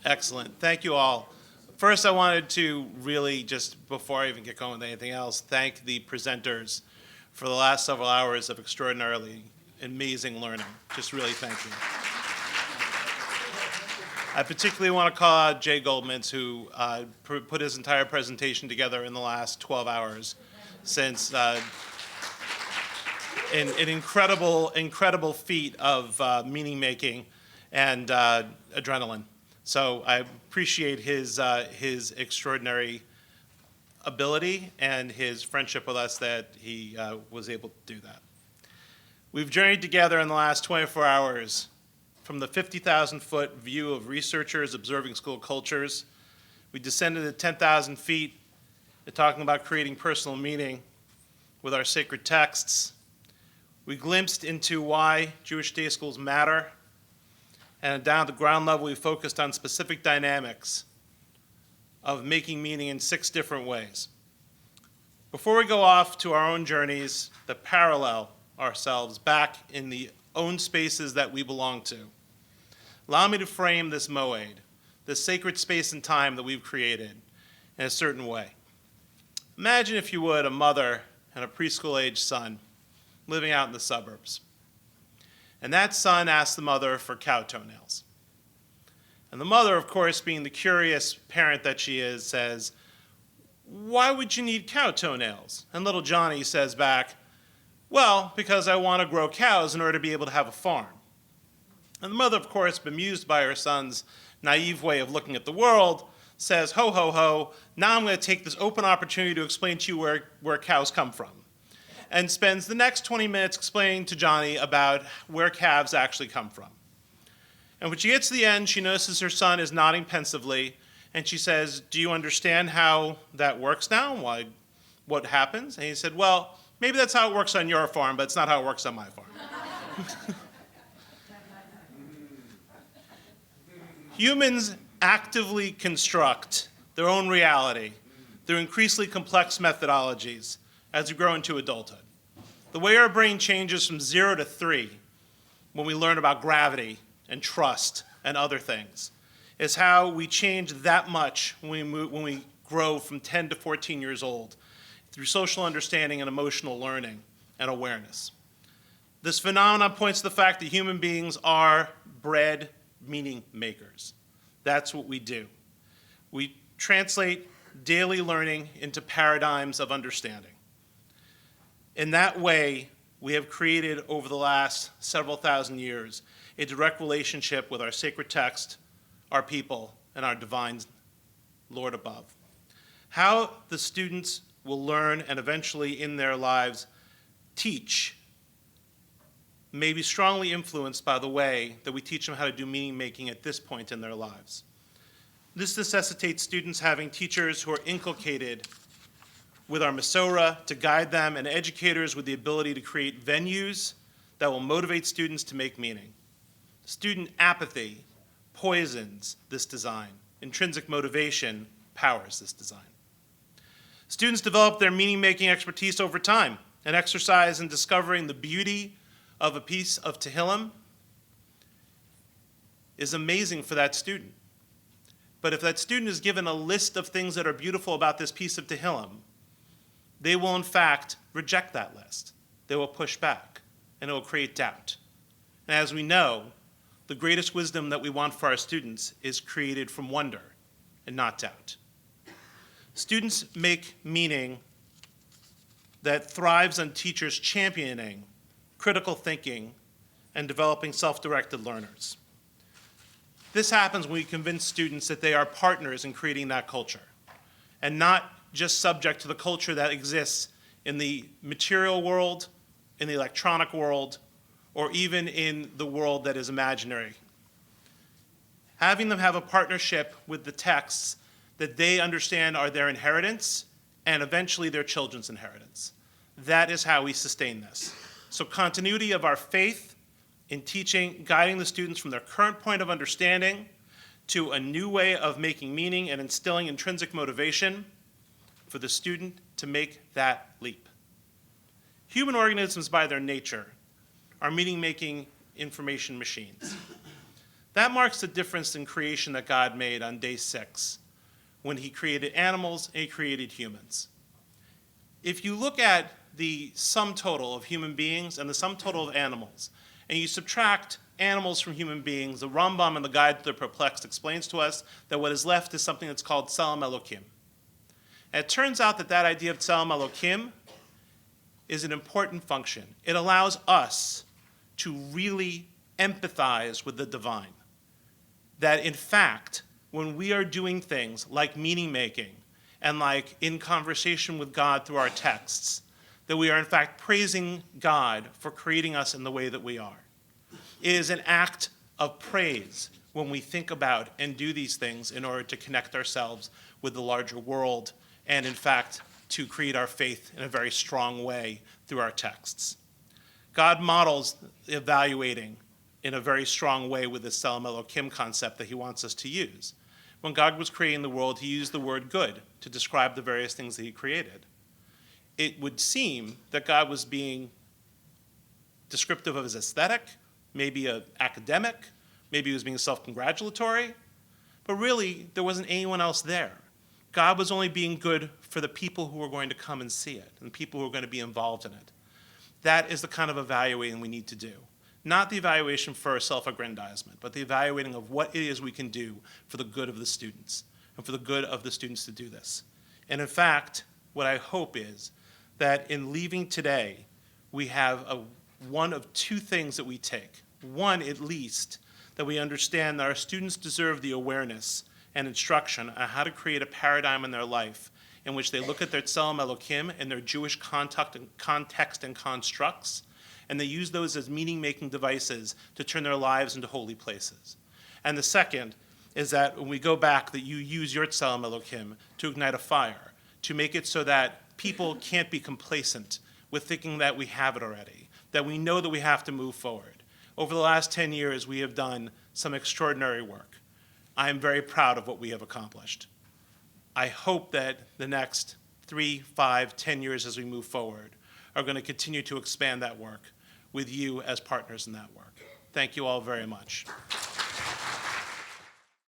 Excellent. Thank you all. First, I wanted to really, just before I even get going with anything else, thank the presenters for the last several hours of extraordinarily amazing learning. Just really thank you. I particularly want to call out Jay Goldmans, who put his entire presentation together in the last 12 hours, since an incredible feat of meaning making and adrenaline. So I appreciate his extraordinary ability and his friendship with us that he was able to do that. We've journeyed together in the last 24 hours from the 50,000-foot view of researchers observing school cultures. We descended to 10,000 feet to talking about creating personal meaning with our sacred texts. We glimpsed into why Jewish day schools matter. And down at the ground level, we focused on specific dynamics of making meaning in 6 different ways. Before we go off to our own journeys that parallel ourselves back in the own spaces that we belong to, allow me to frame this moed, this sacred space and time that we've created, in a certain way. Imagine, if you would, a mother and a preschool-aged son living out in the suburbs. And that son asks the mother for cow toenails. And the mother, of course, being the curious parent that she is, says, "Why would you need cow toenails?" And little Johnny says back, "Well, because I want to grow cows in order to be able to have a farm." And the mother, of course, bemused by her son's naive way of looking at the world, says, "Ho, ho, ho, now I'm going to take this open opportunity to explain to you where cows come from." And spends the next 20 minutes explaining to Johnny about where calves actually come from. And when she gets to the end, she notices her son is nodding pensively, and she says, "Do you understand how that works now? Why, what happens?" And he said, "Well, maybe that's how it works on your farm, but it's not how it works on my farm." Humans actively construct their own reality through increasingly complex methodologies as we grow into adulthood. The way our brain changes from 0 to 3 when we learn about gravity and trust and other things is how we change that much when we grow from 10 to 14 years old through social understanding and emotional learning and awareness. This phenomenon points to the fact that human beings are bred meaning makers. That's what we do. We translate daily learning into paradigms of understanding. In that way, we have created over the last several thousand years a direct relationship with our sacred text, our people, and our divine Lord above. How the students will learn and eventually in their lives teach may be strongly influenced by the way that we teach them how to do meaning making at this point in their lives. This necessitates students having teachers who are inculcated with our Masorah to guide them, and educators with the ability to create venues that will motivate students to make meaning. Student apathy poisons this design. Intrinsic motivation powers this design. Students develop their meaning-making expertise over time and exercise in discovering the beauty of a piece of Tehillim is amazing for that student. But if that student is given a list of things that are beautiful about this piece of Tehillim, they will in fact reject that list. They will push back, and it will create doubt. And as we know, the greatest wisdom that we want for our students is created from wonder and not doubt. Students make meaning that thrives on teachers championing critical thinking and developing self-directed learners. This happens when we convince students that they are partners in creating that culture and not just subject to the culture that exists in the material world, in the electronic world, or even in the world that is imaginary. Having them have a partnership with the texts that they understand are their inheritance and eventually their children's inheritance. That is how we sustain this. So continuity of our faith in teaching, guiding the students from their current point of understanding to a new way of making meaning and instilling intrinsic motivation for the student to make that leap. Human organisms by their nature are meaning-making information machines. That marks the difference in creation that God made on day 6, when he created animals and he created humans. If you look at the sum total of human beings and the sum total of animals, and you subtract animals from human beings, the Rambam in the Guide to the Perplexed explains to us that what is left is something that's called Tselem Elokim. And it turns out that that idea of Tselem Elokim is an important function. It allows us to really empathize with the divine. That in fact, when we are doing things like meaning making and like in conversation with God through our texts, that we are in fact praising God for creating us in the way that we are. It is an act of praise when we think about and do these things in order to connect ourselves with the larger world and in fact to create our faith in a very strong way through our texts. God models evaluating in a very strong way with this Tselem Elokim concept that he wants us to use. When God was creating the world, he used the word good to describe the various things that he created. It would seem that God was being descriptive of his aesthetic, maybe an academic, maybe he was being self-congratulatory, but really there wasn't anyone else there. God was only being good for the people who were going to come and see it and people who were going to be involved in it. That is the kind of evaluating we need to do. Not the evaluation for self-aggrandizement, but the evaluating of what it is we can do for the good of the students and for the good of the students to do this. And in fact, what I hope is that in leaving today, we have one of two things that we take. One, at least, that we understand that our students deserve the awareness and instruction on how to create a paradigm in their life in which they look at their Tselem Elokim and their Jewish context and constructs, and they use those as meaning-making devices to turn their lives into holy places. And the second is that when we go back, that you use your Tselem Elokim to ignite a fire, to make it so that people can't be complacent with thinking that we have it already, that we know that we have to move forward. Over the last 10 years, we have done some extraordinary work. I am very proud of what we have accomplished. I hope that the next 3, 5, 10 years as we move forward are going to continue to expand that work with you as partners in that work. Thank you all very much.